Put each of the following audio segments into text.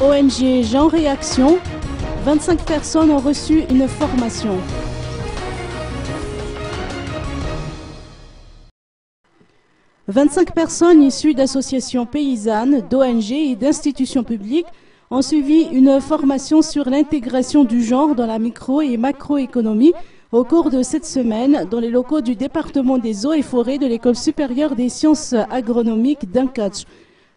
ONG Genre et Action, 25 personnes ont reçu une formation. « 25 personnes issues d'associations paysannes, d'ONG et d'institutions publiques ont suivi une formation sur l'intégration du genre dans la micro- et macroéconomie au cours de cette semaine dans les locaux du département des eaux et forêts de l'École supérieure des sciences agronomiques d'Ankatch.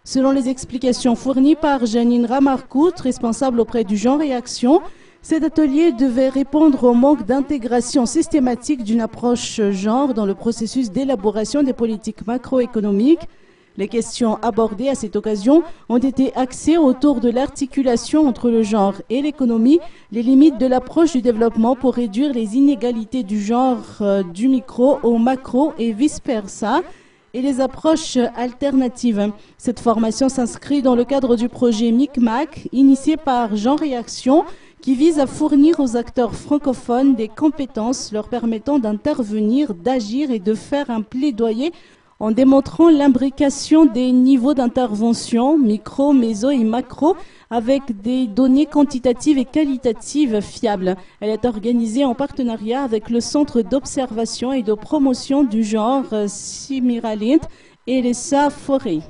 Selon les explications fournies par Janine Ramarkout, responsable auprès du Genre et Action, cet atelier devait répondre au manque d'intégration systématique d'une approche genre dans le processus d'élaboration des politiques macroéconomiques. Les questions abordées à cette occasion ont été axées autour de l'articulation entre le genre et l'économie, les limites de l'approche du développement pour réduire les inégalités du genre du micro au macro et vice-versa, et les approches alternatives. Cette formation s'inscrit dans le cadre du projet MICMAC, initié par Genre et Action, qui vise à fournir aux acteurs francophones des compétences leur permettant d'intervenir, d'agir et de faire un plaidoyer en démontrant l'imbrication des niveaux d'intervention, micro, méso et macro, avec des données quantitatives et qualitatives fiables. Elle est organisée en partenariat avec le Centre d'observation et de promotion du genre Simiralint et l'ESA Forêt.